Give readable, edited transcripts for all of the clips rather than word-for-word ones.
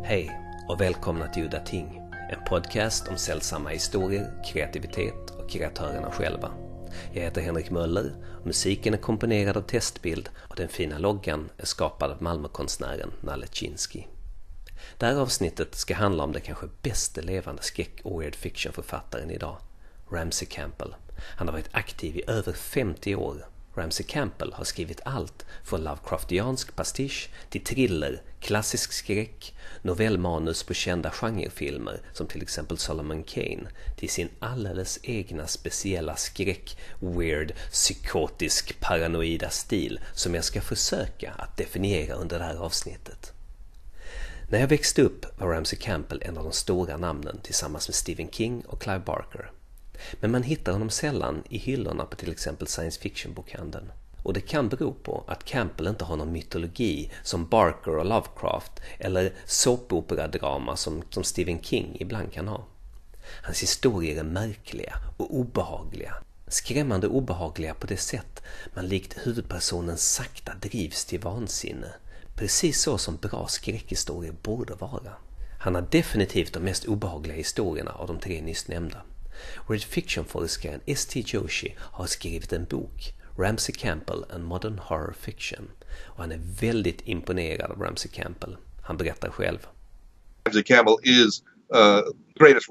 Hej och välkomna till Udda Ting, en podcast om sällsamma historier, kreativitet och kreatörerna själva. Jag heter Henrik Möller, musiken är komponerad av Testbild och den fina loggan är skapad av Malmökonstnären Nalle Chinsky. Det här avsnittet ska handla om den kanske bästa levande skräck- och weird fiction-författaren idag, Ramsey Campbell. Han har varit aktiv i över 50 år. Ramsey Campbell har skrivit allt från Lovecraftiansk pastisch till thriller, klassisk skräck, novellmanus på kända genrefilmer som till exempel Solomon Kane, till sin alldeles egna speciella skräck, weird, psykotisk, paranoida stil som jag ska försöka att definiera under det här avsnittet. När jag växte upp var Ramsey Campbell en av de stora namnen tillsammans med Stephen King och Clive Barker. Men man hittar honom sällan i hyllorna på till exempel science fiction-bokhandeln. Och det kan bero på att Campbell inte har någon mytologi som Barker och Lovecraft eller såpoperadrama som Stephen King ibland kan ha. Hans historier är märkliga och obehagliga. Skrämmande obehagliga på det sätt man likt huvudpersonen sakta drivs till vansinne. Precis så som bra skräckhistorier borde vara. Han har definitivt de mest obehagliga historierna av de tre nyss nämnda. Weird fiction-forskaren St. Joshi har skrivit en bok, Ramsey Campbell and Modern Horror Fiction, och han är väldigt imponerad av Ramsey Campbell. Han berättar själv. Ramsey Campbell is the greatest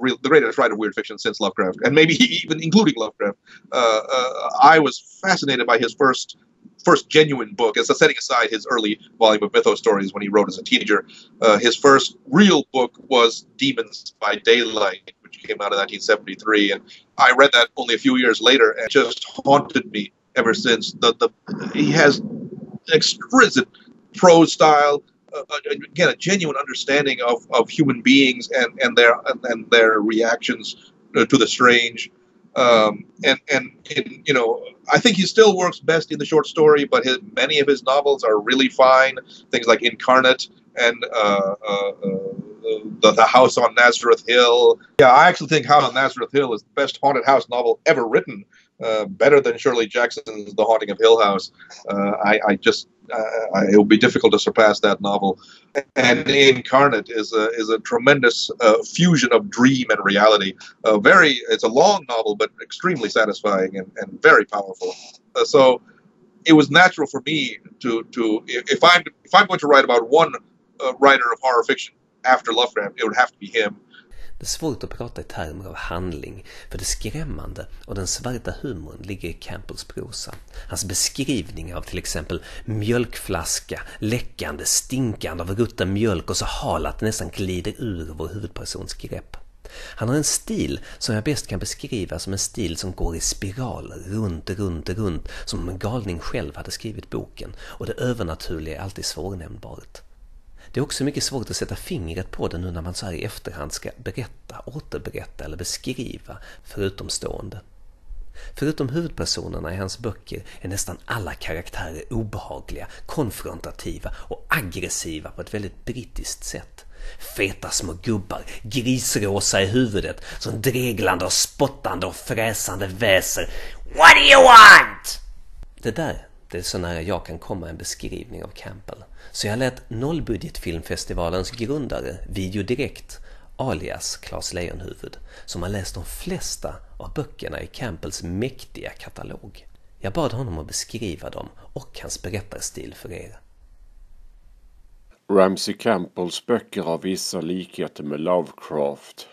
writer of weird fiction since Lovecraft, and maybe even including Lovecraft. I was fascinated by his first genuine book, as setting aside his early volume of mythos stories when he wrote as a teenager. His first real book was Demons by Daylight, which came out in 1973, and I read that only a few years later, and just haunted me ever since. He has exquisite prose style, again a genuine understanding of human beings and their reactions to the strange. I think he still works best in the short story, but many of his novels are really fine. Things like Incarnate and the House on Nazareth Hill. Yeah, I actually think House on Nazareth Hill is the best haunted house novel ever written. Better than Shirley Jackson's The Haunting of Hill House. It would be difficult to surpass that novel. And Incarnate is a tremendous fusion of dream and reality. It's a long novel, but extremely satisfying and very powerful. So it was natural for me to if I'm going to write about one writer of horror fiction after Lovecraft, it would have to be him. Det är svårt att prata i termer av handling, för det skrämmande och den svarta humorn ligger i Campbells prosa. Hans beskrivningar av till exempel mjölkflaska, läckande, stinkande av rutten mjölk och så hal att det nästan glider ur vår huvudpersons grepp. Han har en stil som jag bäst kan beskriva som en stil som går i spiraler, runt, som om en galning själv hade skrivit boken, och det övernaturliga är alltid svårnämnbart. Det är också mycket svårt att sätta fingret på det nu när man så här i efterhand ska berätta, återberätta eller beskriva för utomstående. Förutom huvudpersonerna i hans böcker är nästan alla karaktärer obehagliga, konfrontativa och aggressiva på ett väldigt brittiskt sätt. Feta små gubbar, grisrosa i huvudet, som dreglande och spottande och fräsande väser. What do you want? Det är så nära jag kan komma en beskrivning av Campbell. Så jag lät nollbudgetfilmfestivalens grundare VideoDirekt, alias Claes Lejonhuvud, som har läst de flesta av böckerna i Campbells mäktiga katalog. Jag bad honom att beskriva dem och hans berättarstil för er. Ramsey Campbells böcker har vissa likheter med Lovecraft,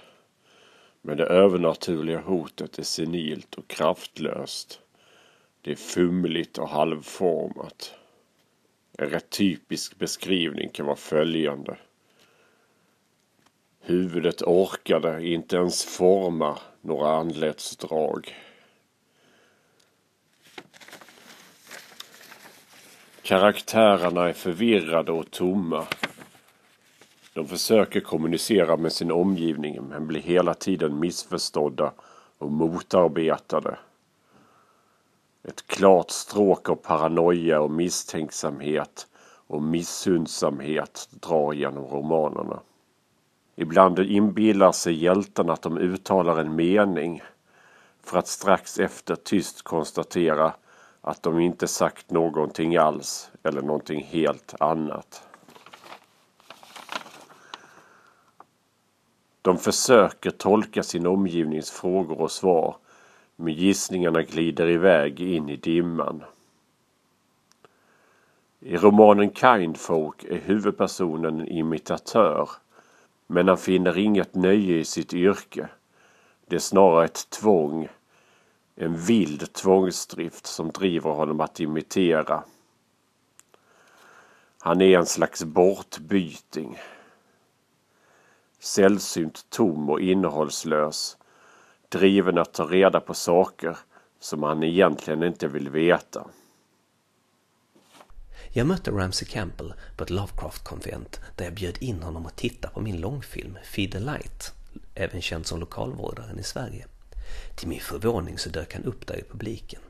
men det övernaturliga hotet är senilt och kraftlöst. Det är fumligt och halvformat. En rätt typisk beskrivning kan vara följande. Huvudet orkade inte ens forma några anletsdrag. Karaktärerna är förvirrade och tomma. De försöker kommunicera med sin omgivning men blir hela tiden missförstådda och motarbetade. Ett klart stråk av paranoia och misstänksamhet och missundsamhet drar genom romanerna. Ibland inbillar sig hjälten att de uttalar en mening för att strax efter tyst konstatera att de inte sagt någonting alls eller någonting helt annat. De försöker tolka sin omgivnings frågor och svar, men gissningarna glider iväg in i dimman. I romanen Kindfolk är huvudpersonen en imitatör, men han finner inget nöje i sitt yrke. Det är snarare ett tvång, en vild tvångsdrift som driver honom att imitera. Han är en slags bortbyting. Sällsynt tom och innehållslös, driven att ta reda på saker som han egentligen inte vill veta. Jag mötte Ramsey Campbell på ett Lovecraft-konvent där jag bjöd in honom att titta på min långfilm Feed the Light, även känd som lokalvårdaren i Sverige. Till min förvåning så dök han upp där i publiken.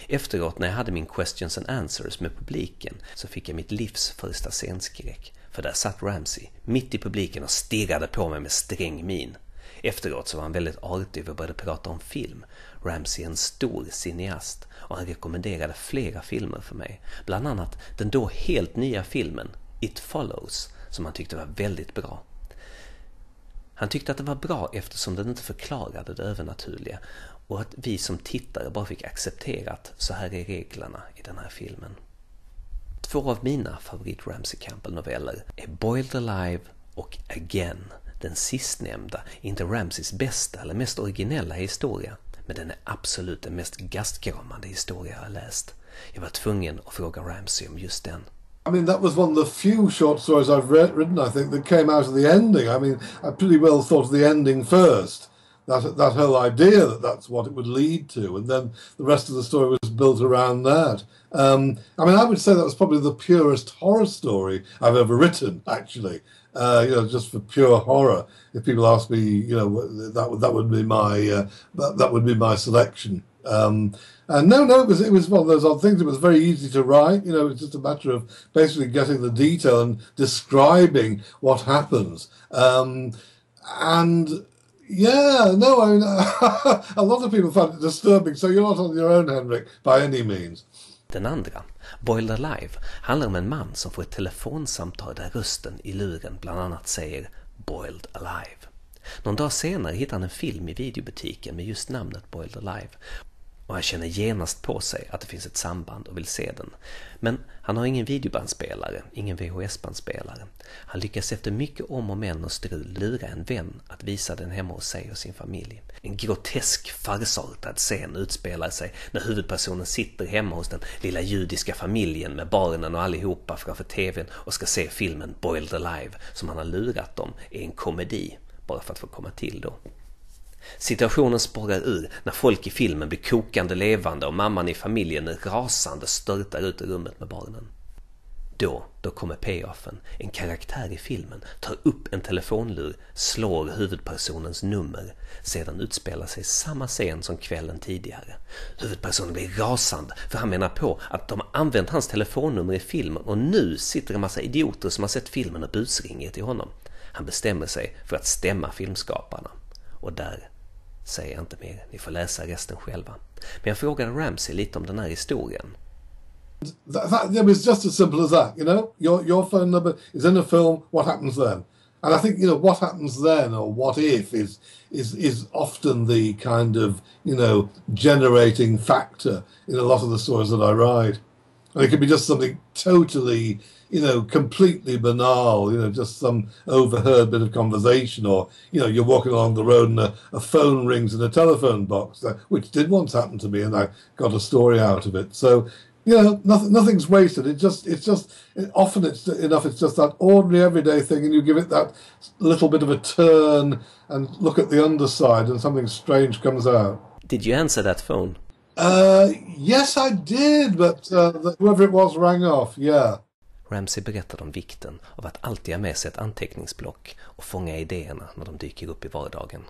Efteråt när jag hade min questions and answers med publiken så fick jag mitt livs första scenskräck. För där satt Ramsey mitt i publiken och stirrade på mig med sträng min. Efteråt så var han väldigt artig och började prata om film. Ramsey är en stor cineast och han rekommenderade flera filmer för mig. Bland annat den då helt nya filmen It Follows som han tyckte var väldigt bra. Han tyckte att det var bra eftersom den inte förklarade det övernaturliga och att vi som tittare bara fick acceptera att så här är reglerna i den här filmen. Två av mina favorit Ramsey Campbell-noveller är Boiled Alive och Again. Den sistnämnda är inte Ramseys bästa eller mest originella historia, men den är absolut den mest gastkramande historia jag har läst. Jag var tvungen att fråga Ramsey om just den. I mean, that was one of the few short stories I've written, I think, that came out of the ending. I mean, I pretty well thought of the ending first. That whole idea that that's what it would lead to, and then the rest of the story was built around that. I mean, I would say that was probably the purest horror story I've ever written, actually. Just for pure horror. If people ask me, that would be my that would be my selection. And no, it was one of those odd things. It was very easy to write. It was just a matter of basically getting the detail and describing what happens. And yeah, no, I mean, a lot of people found it disturbing. So you're not on your own, Henrik, by any means. Den andra, Boiled Alive, handlar om en man som får ett telefonsamtal där rösten i luren bland annat säger Boiled Alive. Någon dag senare hittar han en film i videobutiken med just namnet Boiled Alive. Och han känner genast på sig att det finns ett samband och vill se den. Men han har ingen videobandspelare, ingen VHS-bandspelare. Han lyckas efter mycket om och men och strul lura en vän att visa den hemma hos sig och sin familj. En grotesk, farsartad scen utspelar sig när huvudpersonen sitter hemma hos den lilla judiska familjen med barnen och allihopa framför tvn och ska se filmen Boiled Alive som han har lurat dem i en komedi, bara för att få komma till då. Situationen spårar ur när folk i filmen blir kokande levande och mamman i familjen rasande störtar ut i rummet med barnen. Då kommer payoffen. En karaktär i filmen tar upp en telefonlur, slår huvudpersonens nummer. Sedan utspelar sig samma scen som kvällen tidigare. Huvudpersonen blir rasande för han menar på att de har använt hans telefonnummer i filmen och nu sitter en massa idioter som har sett filmen och busringer till honom. Han bestämmer sig för att stämma filmskaparna. Och där säger jag inte mer, ni får läsa resten själva. Men jag frågade Ramsey lite om den här historien. It was just as simple as that, your phone number is in a film, what happens then? And I think, what happens then or what if is often the kind of, generating factor in a lot of the stories that I write. And it could be just something totally, completely banal, just some overheard bit of conversation, or, you're walking along the road and a phone rings in a telephone box, which did once happen to me, and I got a story out of it. So, nothing's wasted. It's just often it's just that ordinary everyday thing, and you give it that little bit of a turn and look at the underside, and something strange comes out. Did you answer that phone? Yes, I did, but whoever it was rang off, yeah. Ramsey berättade om vikten av att alltid ha med sig ett anteckningsblock och fånga idéerna när de dyker upp i vardagen.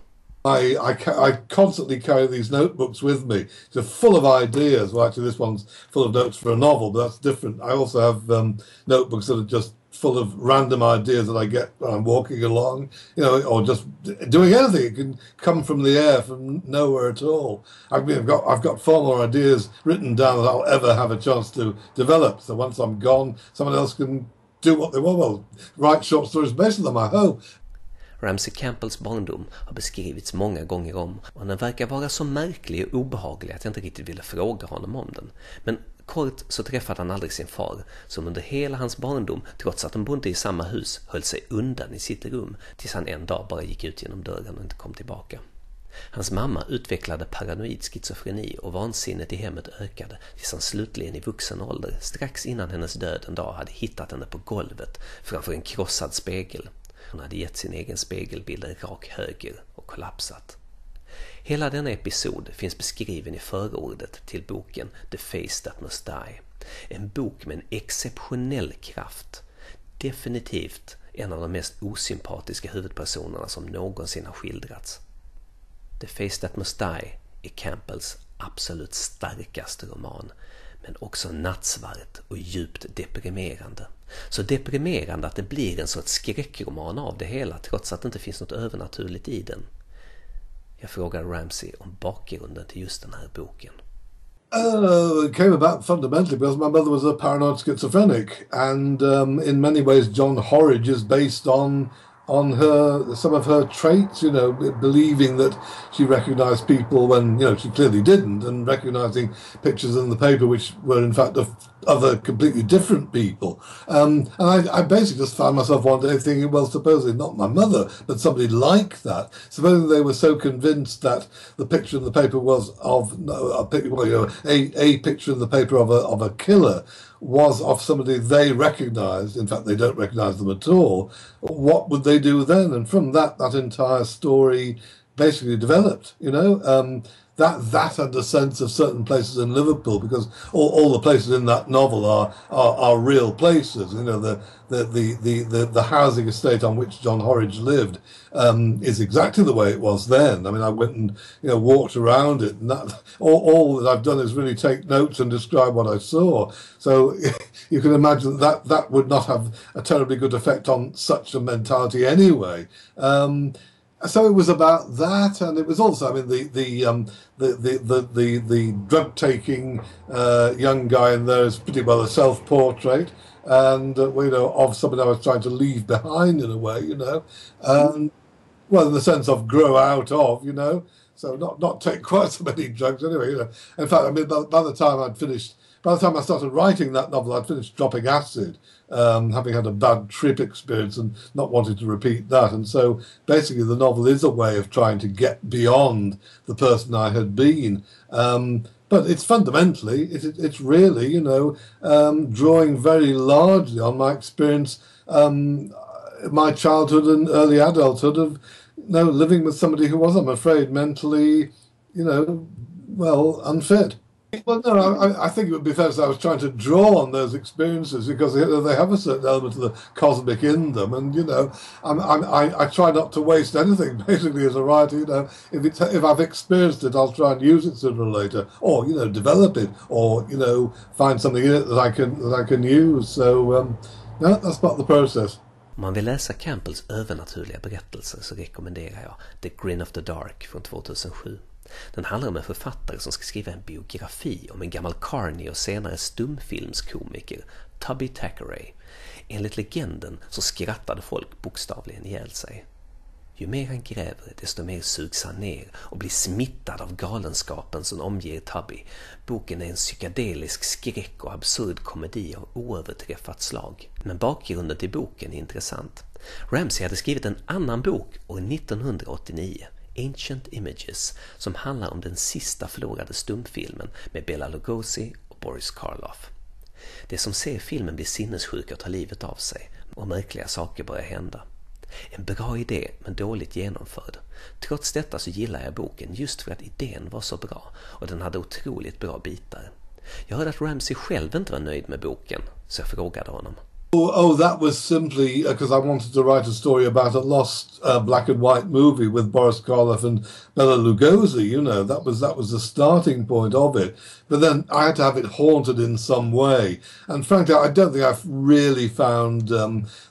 I constantly carry these notebooks with me. They're full of ideas. Well, actually, this one's full of notes for a novel, but that's different. I also have notebooks that are just full of random ideas that I get when I'm walking along, or just doing anything. It can come from the air, from nowhere at all. I've got far more ideas written down than I'll ever have a chance to develop. So once I'm gone, someone else can do what they want. Well, write short stories based on them, I hope. Ramsey Campbells barndom har beskrivits många gånger om och den verkar vara så märklig och obehaglig att jag inte riktigt ville fråga honom om den. Men kort så träffade han aldrig sin far, som under hela hans barndom, trots att de bodde i samma hus, höll sig undan i sitt rum tills han en dag bara gick ut genom dörren och inte kom tillbaka. Hans mamma utvecklade paranoid schizofreni och vansinnet i hemmet ökade tills han slutligen i vuxen ålder, strax innan hennes död en dag, hade hittat henne på golvet framför en krossad spegel. Hon hade gett sin egen spegelbild en rak höger och kollapsat. Hela denna episod finns beskriven i förordet till boken The Face That Must Die. En bok med en exceptionell kraft. Definitivt en av de mest osympatiska huvudpersonerna som någonsin har skildrats. The Face That Must Die är Campbells absolut starkaste roman, men också nattsvart och djupt deprimerande. Så deprimerande att det blir en sorts skräckroman av det hela, trots att det inte finns något övernaturligt i den. Jag frågar Ramsey om bakgrunden till just den här boken. It came about fundamentally because my mother was a paranoid schizophrenic, and in many ways John Horridge is based on some of her traits, you know, believing that she recognized people when, you know, she clearly didn't, and recognizing pictures in the paper which were in fact of other completely different people. And I basically just found myself one day thinking, well, supposedly not my mother, but somebody like that. Supposing they were so convinced that the picture in the paper was of a picture in the paper of a killer was of somebody they recognized. In fact, they don't recognize them at all. What would they do then? And from that entire story basically developed, you know. That and a sense of certain places in Liverpool, because all the places in that novel are real places. You know, the housing estate on which John Horridge lived is exactly the way it was then. I mean, I went and, you know, walked around it, and that all that I've done is really take notes and describe what I saw. So you can imagine that would not have a terribly good effect on such a mentality anyway. So it was about that, and it was also, I mean, the drug taking young guy in there is pretty well a self portrait, and you know, of somebody I was trying to leave behind in a way, you know, well, in the sense of grow out of, you know, so not take quite so many drugs anyway, you know. In fact, I mean, by the time I started writing that novel, I'd finished dropping acid, having had a bad trip experience and not wanting to repeat that. And so basically the novel is a way of trying to get beyond the person I had been. But it's fundamentally, it's really, you know, drawing very largely on my experience, my childhood and early adulthood of, you know, living with somebody who was, I'm afraid, mentally, you know, well, unfit. Well, no, I think it would be fair to say I was trying to draw on those experiences because they have a certain element of the cosmic in them, and you know, I try not to waste anything basically as a writer. You know, if I've experienced it, I'll try and use it sooner or later, or you know, develop it, or you know, find something in it that I can use. So no, that's part of the process. Om man vill läsa Campbells övernaturliga berättelser så rekommenderar jag The Grin of the Dark från 2007. Den handlar om en författare som ska skriva en biografi om en gammal Carney och senare stumfilmskomiker, Tubby Thackeray. Enligt legenden så skrattade folk bokstavligen ihjäl sig. Ju mer han gräver, desto mer sugs han ner och blir smittad av galenskapen som omger Tubby. Boken är en psykadelisk skräck och absurd komedi av oöverträffat slag. Men bakgrunden till boken är intressant. Ramsey hade skrivit en annan bok år 1989, Ancient Images, som handlar om den sista förlorade stumfilmen med Bela Lugosi och Boris Karloff. Det som ser filmen blir sinnessjuka och tar livet av sig, och märkliga saker börjar hända. En bra idé, men dåligt genomförd. Trots detta så gillar jag boken just för att idén var så bra, och den hade otroligt bra bitar. Jag hörde att Ramsey själv inte var nöjd med boken, så jag frågade honom. Oh, that was simply because I wanted to write a story about a lost black and white movie with Boris Karloff and Bela Lugosi. You know, that was the starting point of it. But then I had to have it haunted in some way. And frankly, I don't think I've really found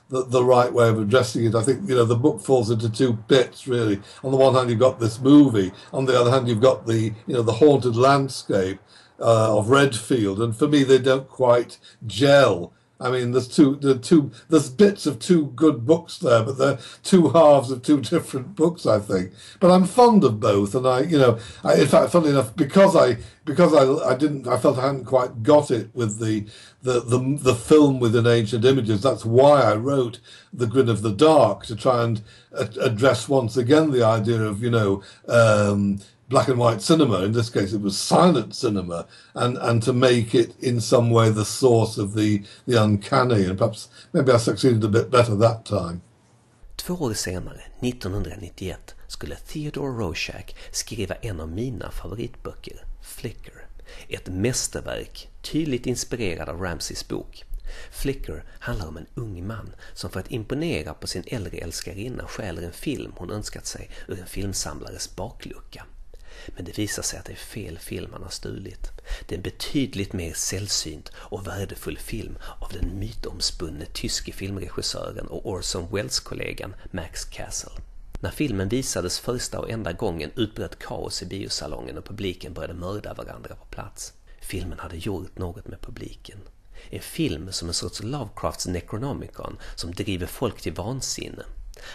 the right way of addressing it. I think, you know, the book falls into two bits, really. On the one hand, you've got this movie. On the other hand, you've got the haunted landscape of Redfield. And for me, they don't quite gel. I mean, there's bits of two good books there, but they're two halves of two different books, I think. But I'm fond of both, and in fact, funnily enough, because I felt I hadn't quite got it with the film within Ancient Images. That's why I wrote The Grin of the Dark, to try and address once again the idea of black and white cinema. In this case, it was silent cinema, and to make it in some way the source of the uncanny. And perhaps maybe I succeeded a bit better that time. 2 år senare, 1991, skulle Theodore Rorschach skriva en av mina favoritböcker, Flicker. Ett mästerverk, tydligt inspirerad av Ramseys bok. Flicker handlar om en ung man som för att imponera på sin äldre älskarinna stjäler en film hon önskat sig ur en filmsamlares baklucka. Men det visar sig att det är fel film han har stulit. Det är en betydligt mer sällsynt och värdefull film av den mytomspunne tyske filmregissören och Orson Welles-kollegan Max Castle. När filmen visades första och enda gången utbröt kaos i biosalongen och publiken började mörda varandra på plats. Filmen hade gjort något med publiken. En film som en sorts Lovecrafts Necronomicon som driver folk till vansinne.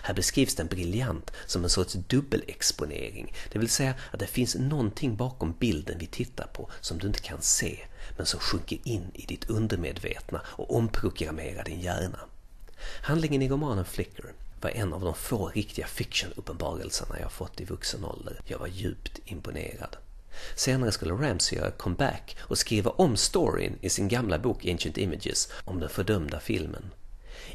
Här beskrivs den briljant som en sorts dubbelexponering, det vill säga att det finns någonting bakom bilden vi tittar på som du inte kan se, men som sjunker in i ditt undermedvetna och omprogrammerar din hjärna. Handlingen i romanen Flicker var en av de få riktiga fiction-uppenbarelserna jag fått i vuxen ålder. Jag var djupt imponerad. Senare skulle Ramsey göra comeback och skriva om storyn i sin gamla bok Ancient Images om den fördömda filmen.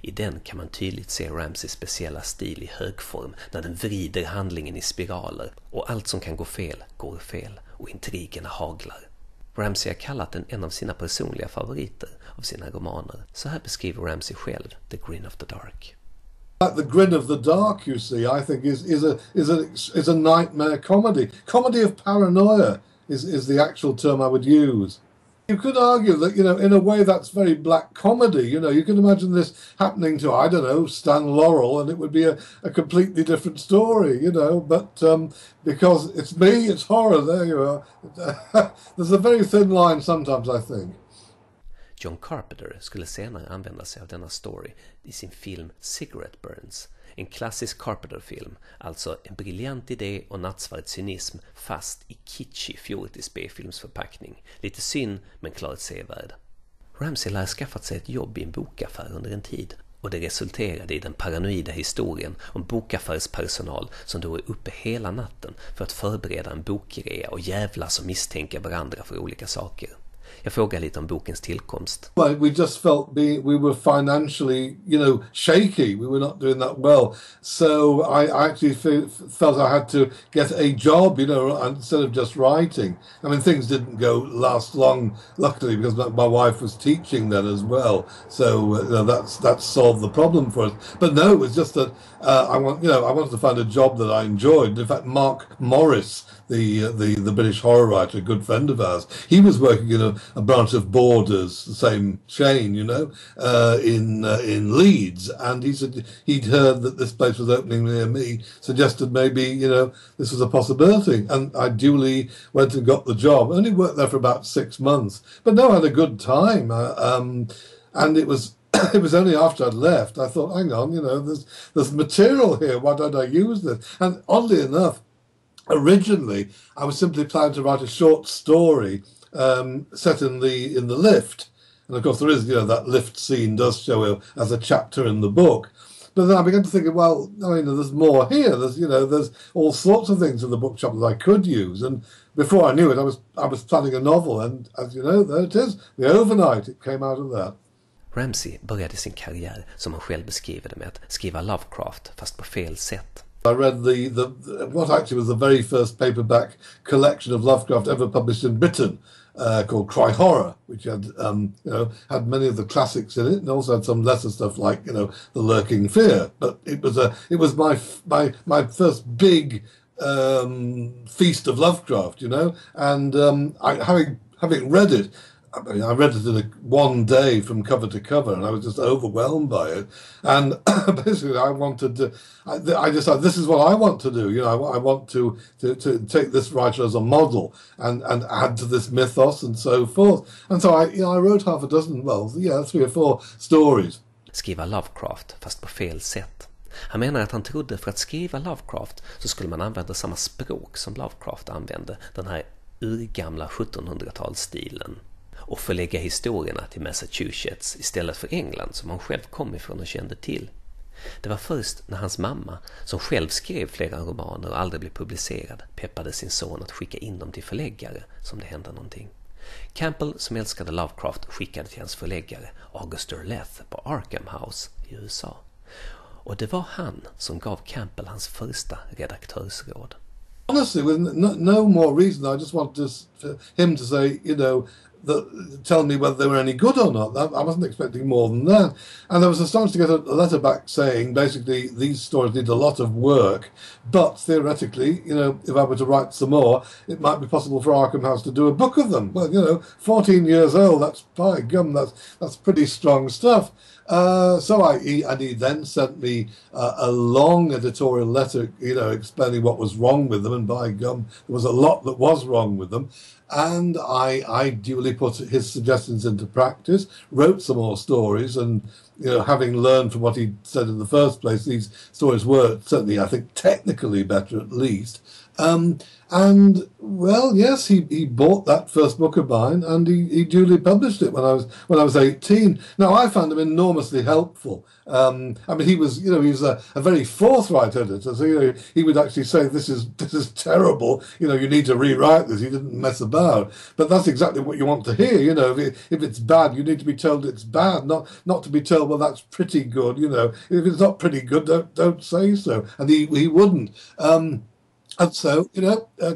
I den kan man tydligt se Ramseys speciella stil i högform när den vrider handlingen i spiraler, och allt som kan gå fel går fel och intrigerna haglar. Ramsey har kallat den en av sina personliga favoriter av sina romaner. Så här beskriver Ramsey själv The Grin of the Dark. The Grin of the Dark, you see, I think is a nightmare comedy. Comedy of paranoia is the actual term I would use. You could argue that, in a way that's very black comedy. You can imagine this happening to, I don't know, Stan Laurel, and it would be a completely different story, But because it's me, it's horror, there you are. There's a very thin line sometimes, I think. John Carpenter skulle senare använda sig av denna story i sin film Cigarette Burns. En klassisk Carpenter-film, alltså en briljant idé och nattsvart cynism fast i kitschig fjortis B-filmsförpackning. Lite synd men klart sevärd. Ramsey lär skaffat sig ett jobb i en bokaffär under en tid, och det resulterade i den paranoida historien om bokaffärspersonal som då är uppe hela natten för att förbereda en bokrea och jävlas och misstänka varandra för olika saker. Jag frågar lite om bokens tillkomst. Well, we just felt we were financially, shaky. We were not doing that well. So I actually felt I had to get a job, instead of just writing. I mean, things didn't last long, luckily, because my wife was teaching then as well. So that solved the problem for us. But no, it was just that I wanted to find a job that I enjoyed. In fact, Mark Morris, the British horror writer, a good friend of ours, he was working in a branch of Borders, the same chain, in Leeds, and he said he'd heard that this place was opening near me, suggested maybe, this was a possibility, and I duly went and got the job. I only worked there for about 6 months, but no, I had a good time, and it was it was only after I'd left I thought, hang on, there's material here, why don't I use this? And oddly enough, originally I was simply planning to write a short story set in the lift, and of course there is, that lift scene does show as a chapter in the book. But then I began to think, well, there's more here. There's all sorts of things in the bookshop that I could use. And before I knew it, I was planning a novel, and as you know, there it is. The Overnight, it came out of that. Ramsey började sin karriär, som han själv beskriver det, med att skriva Lovecraft, fast på fel sätt. I read what actually was the very first paperback collection of Lovecraft ever published in Britain, called Cry Horror, which had had many of the classics in it, and also had some lesser stuff like The Lurking Fear. But it was my first big feast of Lovecraft, and I having read it, I read it in one day from cover to cover, and I was just overwhelmed by it. And basically, I wanted to. I decided this is what I want to do. I want to take this writer as a model and add to this mythos and so forth. And so I wrote half a dozen, 3 or 4 stories. Skriva Lovecraft, fast på fel sätt. Han menar att han trodde för att skriva Lovecraft så skulle man använda samma språk som Lovecraft använde, den här urgamla 1700-talsstilen, och förlägga historierna till Massachusetts istället för England som han själv kom ifrån och kände till. Det var först när hans mamma, som själv skrev flera romaner och aldrig blev publicerad, peppade sin son att skicka in dem till förläggare som det hände någonting. Campbell, som älskade Lovecraft, skickade till hans förläggare Augustus Leath på Arkham House i USA. Och det var han som gav Campbell hans första redaktörsråd. Honestly, with no more reason, I just wanted him to say, tell me whether they were any good or not. I wasn't expecting more than that. And I was astonished to get a letter back saying, basically, these stories need a lot of work, but theoretically, if I were to write some more, it might be possible for Arkham House to do a book of them. Well, 14 years old, that's, by gum, that's pretty strong stuff. He then sent me a long editorial letter, explaining what was wrong with them, and by gum, there was a lot that was wrong with them. And I duly put his suggestions into practice, wrote some more stories, and having learned from what he said in the first place, these stories were certainly, I think, technically better at least. And well, yes, he bought that first book of mine, and he duly published it when I was 18. Now, I found him enormously helpful. He was a very forthright editor, so he would actually say, this is terrible. You need to rewrite this. He didn't mess about. But that's exactly what you want to hear. If it's bad, you need to be told it's bad, not to be told, well, that's pretty good. If it's not pretty good, don't say so. And he wouldn't. And so,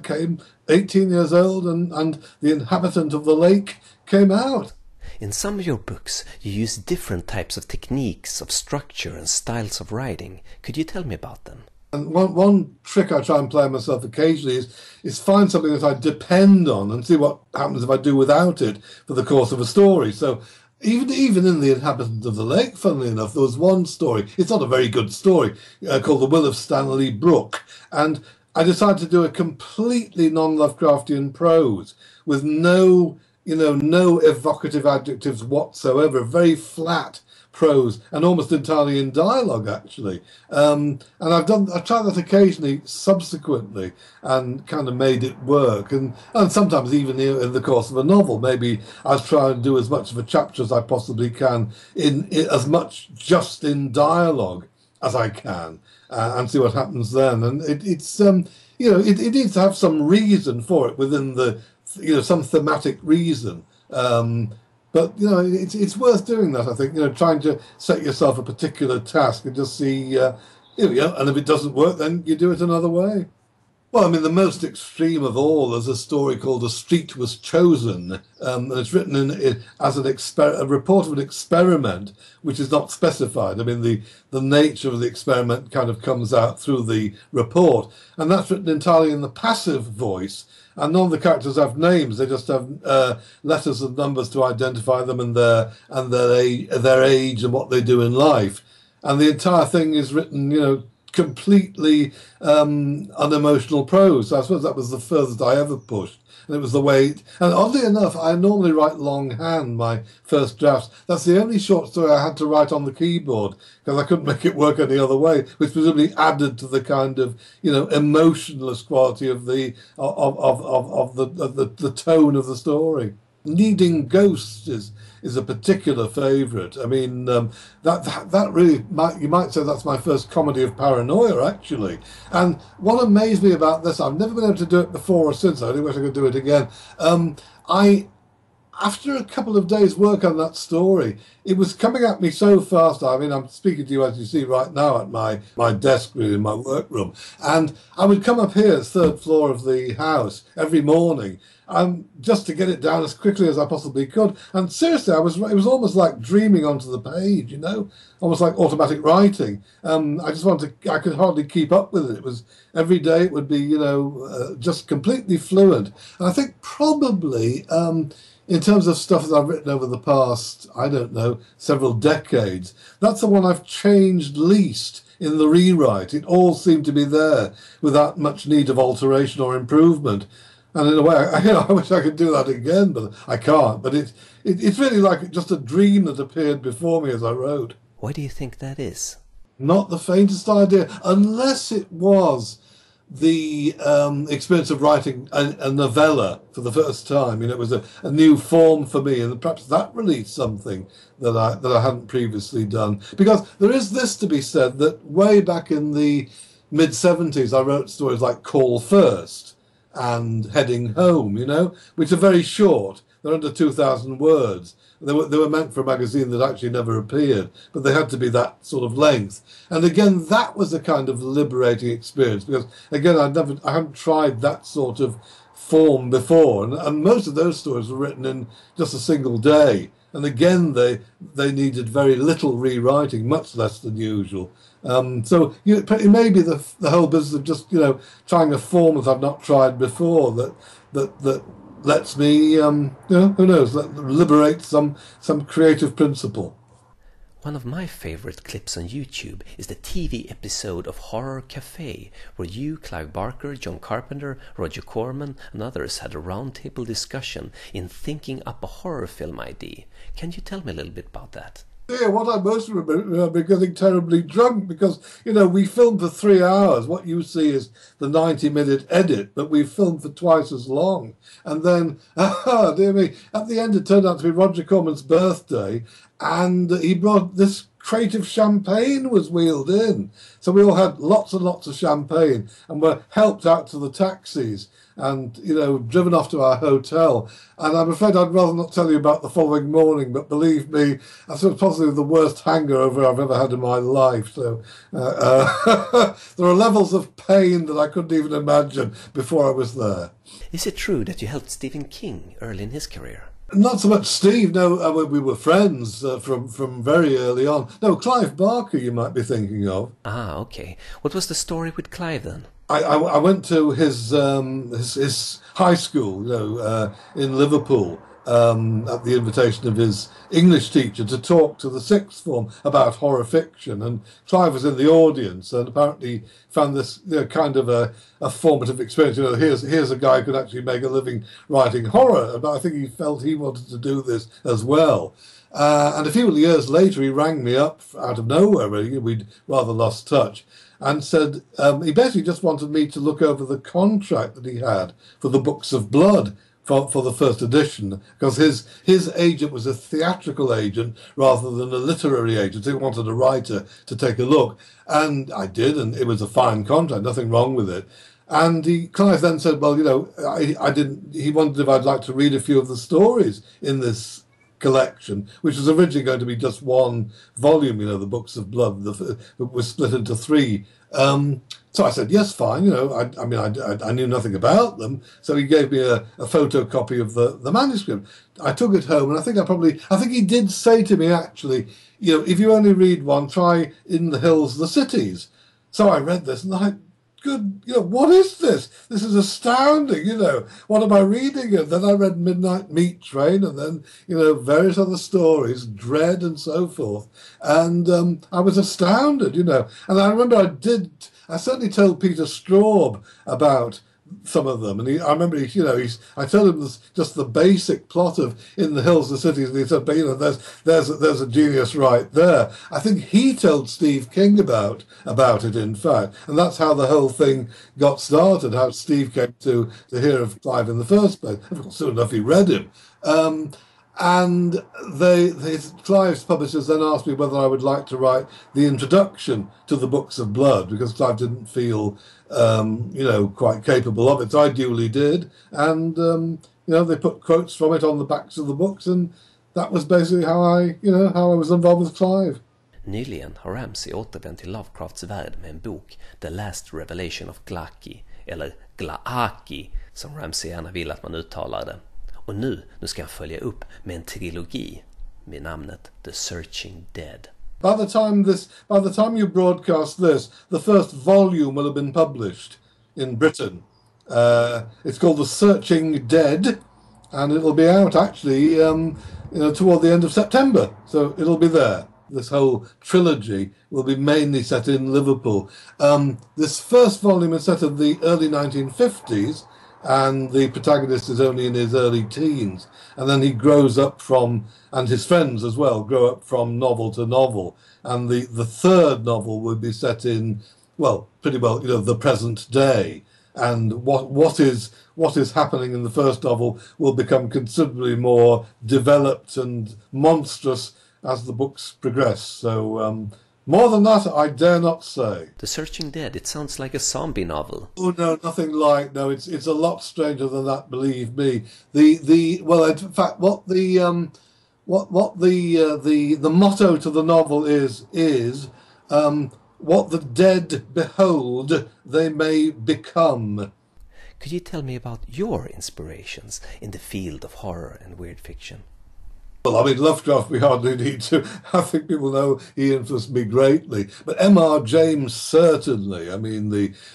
came 18 years old, and The Inhabitant of the Lake came out. In some of your books, you use different types of techniques, of structure and styles of writing. Could you tell me about them? And one trick I try and play myself occasionally is find something that I depend on and see what happens if I do without it for the course of a story. So even in The Inhabitant of the Lake, funnily enough, there was one story. It's not a very good story, called The Will of Stanley Brooke. And I decided to do a completely non-Lovecraftian prose with no evocative adjectives whatsoever, very flat prose, and almost entirely in dialogue, actually. And I've tried that occasionally subsequently and kind of made it work. And sometimes even in the course of a novel, maybe I try and do as much of a chapter as I possibly can in as much just in dialogue as I can, and see what happens then. And it needs to have some reason for it within the, some thematic reason. But it's worth doing that, I think. Trying to set yourself a particular task and just see, and if it doesn't work, then you do it another way. Well, the most extreme of all is a story called A Street Was Chosen, and it's written as a report of an experiment, which is not specified. The nature of the experiment kind of comes out through the report, and that's written entirely in the passive voice, and none of the characters have names. They just have letters and numbers to identify them and their age and what they do in life, and the entire thing is written, completely unemotional prose. So I suppose that was the furthest I ever pushed. And it was the way... And oddly enough, I normally write longhand, my first drafts. That's the only short story I had to write on the keyboard, because I couldn't make it work any other way, which presumably added to the kind of, emotionless quality of the tone of the story. Kneading Ghosts is a particular favourite. That really you might say that's my first comedy of paranoia, actually. And what amazed me about this, I've never been able to do it before or since. I really wish I could do it again. After a couple of days' work on that story, it was coming at me so fast. I'm speaking to you, as you see right now, at my desk, really, in my workroom. And I would come up here, third floor of the house, every morning, just to get it down as quickly as I possibly could. And seriously, it was almost like dreaming onto the page, almost like automatic writing. I could hardly keep up with it. It was every day it would be, just completely fluent. And I think probably, in terms of stuff that I've written over the past, I don't know, several decades, that's the one I've changed least in the rewrite. It all seemed to be there without much need of alteration or improvement. And in a way, I wish I could do that again, but I can't. But it's really like just a dream that appeared before me as I wrote. Why do you think that is? Not the faintest idea, unless it was the experience of writing a novella for the first time. It was a new form for me, and perhaps that released something that I hadn't previously done. Because there is this to be said, that way back in the mid-70s, I wrote stories like Call First and Heading Home, which are very short. They're under 2,000 words. They were meant for a magazine that actually never appeared, but they had to be that sort of length. And again, that was a kind of liberating experience, because again, I hadn't tried that sort of form before, and most of those stories were written in just a single day. And again, they needed very little rewriting, much less than usual. So it may be the whole business of just trying a form that I've not tried before that lets me, who knows, liberate some creative principle. One of my favorite clips on YouTube is the TV episode of Horror Café, where you, Clive Barker, John Carpenter, Roger Corman and others had a roundtable discussion in thinking up a horror film idea. Can you tell me a little bit about that? Yeah, what I most remember getting terribly drunk, because, we filmed for 3 hours. What you see is the 90-minute edit, but we filmed for twice as long. And then, dear me, at the end it turned out to be Roger Corman's birthday, and he brought this crate of champagne was wheeled in. So we all had lots and lots of champagne and were helped out to the taxis and, driven off to our hotel. And I'm afraid I'd rather not tell you about the following morning, but believe me, that's possibly the worst hangover I've ever had in my life. So there are levels of pain that I couldn't even imagine before I was there. Is it true that you helped Stephen King early in his career? Not so much Steve, no, we were friends from very early on. No, Clive Barker you might be thinking of. Ah, okay. What was the story with Clive then? I went to his high school, in Liverpool, at the invitation of his English teacher to talk to the sixth form about horror fiction. And Clive was in the audience and apparently found this kind of a formative experience. Here's a guy who could actually make a living writing horror. But I think he felt he wanted to do this as well. And a few years later, he rang me up out of nowhere, really. We'd rather lost touch. And said he basically just wanted me to look over the contract that he had for the Books of Blood for the first edition, because his agent was a theatrical agent rather than a literary agent. He wanted a writer to take a look, and I did, and it was a fine contract, nothing wrong with it. And Clive then said, well, he wondered if I'd like to read a few of the stories in this collection, which was originally going to be just one volume, the Books of Blood, that was split into 3. So I said, yes, fine. I knew nothing about them. So he gave me a photocopy of the manuscript. I took it home, and I think he did say to me, actually, if you only read one, try In the Hills, the Cities. So I read this, and I good, what is this? This is astounding, what am I reading? And then I read Midnight Meat Train, and then, various other stories, Dread and so forth. And I was astounded, And I remember I certainly told Peter Straub about some of them, and I remember I told him just the basic plot of In the Hills, the Cities, and he said, but there's a genius right there. I think he told Steve King about it, in fact, and that's how the whole thing got started, how Steve came to hear of Clive in the first place. Of course, soon enough he read him. And Clive's publishers then asked me whether I would like to write the introduction to the Books of Blood, because Clive didn't feel, quite capable of it. So I duly did, and they put quotes from it on the backs of the books, and that was basically how I was involved with Clive. Nyligen har Ramsey återvänt till Lovecrafts värld med en bok, The Last Revelation of Glaki, eller Glaaki, som Ramsey gärna vill att man uttalar det. Och nu ska han följa upp med en trilogi med namnet The Searching Dead. By the time you broadcast this, the first volume will have been published in Britain. It's called The Searching Dead, and it'll be out actually, toward the end of September. So it'll be there. This whole trilogy will be mainly set in Liverpool. This first volume is set in the early 1950s, and the protagonist is only in his early teens. And then he grows up and his friends as well, grow up from novel to novel. And the third novel would be set in, pretty well, the present day. And what is happening in the first novel will become considerably more developed and monstrous as the books progress. So more than that, I dare not say. The Searching Dead, it sounds like a zombie novel. Oh no, nothing like. No, it's a lot stranger than that. Believe me. In fact, what the motto to the novel is what the dead behold, they may become. Could you tell me about your inspirations in the field of horror and weird fiction? Well, I mean, Lovecraft, we hardly need to. I think people know he influenced me greatly. But M.R. James, certainly. I mean,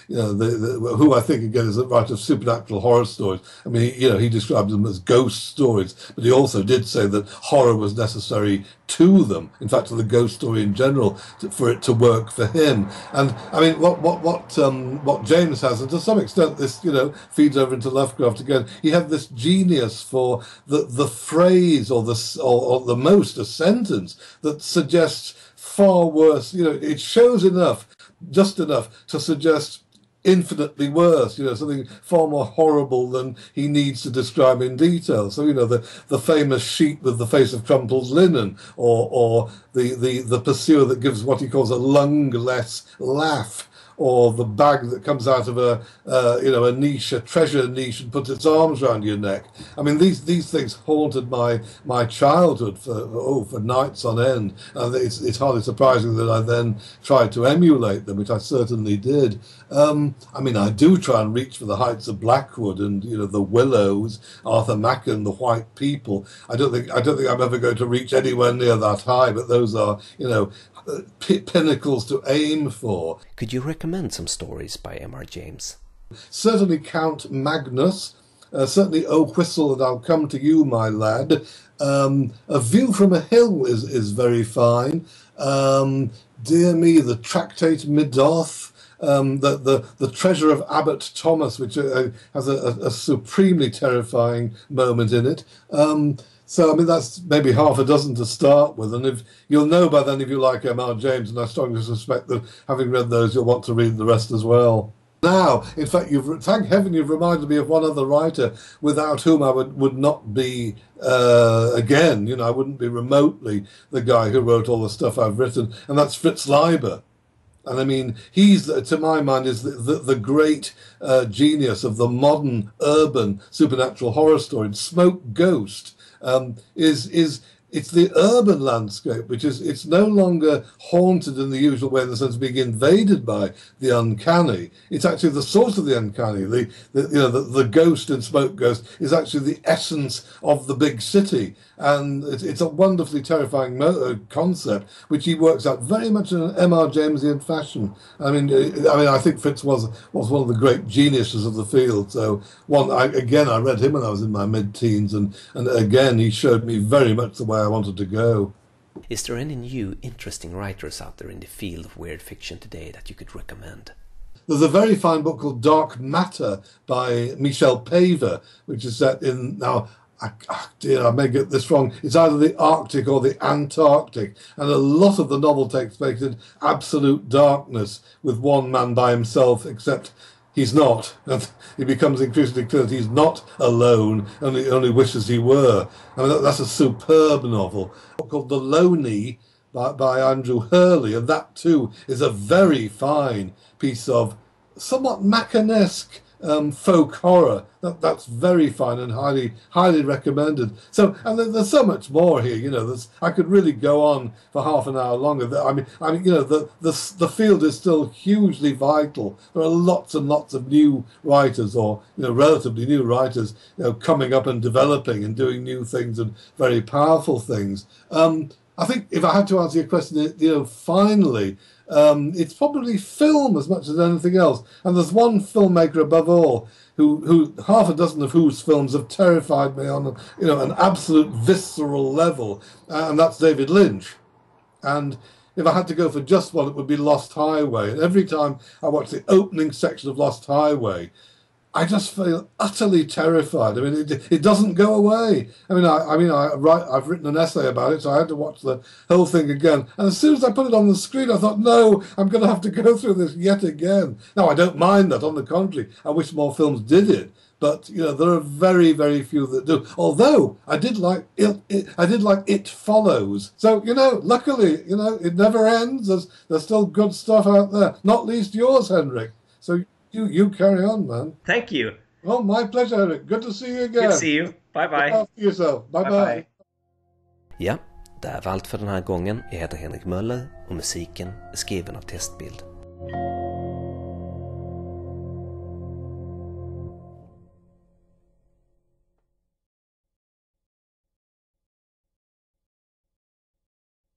who I think, again, is a writer of supernatural horror stories. I mean, he described them as ghost stories, but he also did say that horror was necessary to them. In fact, to the ghost story in general, for it to work for him. And I mean, what James has, and to some extent, this feeds over into Lovecraft again. He had this genius for the phrase or the most a sentence that suggests far worse. It shows just enough to suggest infinitely worse, something far more horrible than he needs to describe in detail. So, the famous sheet with the face of crumpled linen, or the pursuer that gives what he calls a lungless laugh, or the bag that comes out of a niche, a treasure niche, and puts its arms around your neck. I mean, these things haunted my childhood for nights on end. And it's hardly surprising that I then tried to emulate them, which I certainly did. I mean, I do try and reach for the heights of Blackwood and the Willows, Arthur Machen, the White People. I don't think I'm ever going to reach anywhere near that high, but those are pinnacles to aim for. Could you recommend some stories by M.R. James? Certainly Count Magnus, certainly Oh Whistle and I'll Come to You, My Lad. A View from a Hill is very fine. Dear me, the Tractate Midoth, the Treasure of Abbot Thomas, which has a supremely terrifying moment in it. So, I mean, that's maybe half a dozen to start with. And if you'll know by then if you like M.R. James, and I strongly suspect that having read those, you'll want to read the rest as well. Now, in fact, thank heaven you've reminded me of one other writer without whom I would not be, again, I wouldn't be remotely the guy who wrote all the stuff I've written, and that's Fritz Leiber. And I mean, he's, to my mind, is the great genius of the modern urban supernatural horror story. Smoke Ghost it's the urban landscape, it's no longer haunted in the usual way, in the sense of being invaded by the uncanny. It's actually the source of the uncanny. The ghost in Smoke Ghost is actually the essence of the big city, and it's a wonderfully terrifying concept, which he works out very much in an M.R. Jamesian fashion. I mean, I think Fritz was one of the great geniuses of the field. So I read him when I was in my mid-teens, and again he showed me very much the way I wanted to go. Is there any new interesting writers out there in the field of weird fiction today that you could recommend? There's a very fine book called Dark Matter by Michel Paver, which is set in, now, I may get this wrong, it's either the Arctic or the Antarctic, and a lot of the novel takes place in absolute darkness with one man by himself, except he's not, and it becomes increasingly clear that he's not alone, and he only wishes he were. I mean, that's a superb novel called The Loney by Andrew Hurley, and that too is a very fine piece of somewhat Macanesque folk horror. That's very fine and highly recommended. So, and there's so much more here. I could really go on for half an hour longer. I mean, the field is still hugely vital. There are lots and lots of new writers, or relatively new writers, coming up and developing and doing new things and very powerful things. I think if I had to answer your question, finally, It's probably film as much as anything else. And there's one filmmaker above all who half a dozen of whose films have terrified me on an absolute visceral level, and that's David Lynch. And if I had to go for just one, it would be Lost Highway. And every time I watch the opening section of Lost Highway, I just feel utterly terrified. I mean, it doesn't go away. I've written an essay about it, so I had to watch the whole thing again. And as soon as I put it on the screen, I thought, no, I'm going to have to go through this yet again. Now, I don't mind that. On the contrary, I wish more films did it. But there are very, very few that do. Although I did like It Follows. So luckily, it never ends. There's still good stuff out there. Not least yours, Henrik. So you carry on, man. Thank you. Oh, my pleasure, Henrik. Good to see you again. Good to see you. Bye bye. Look after yourself. Bye bye. Ja, det här var allt för den här gången. Jag heter Henrik Möller och musiken är skriven av Testbild.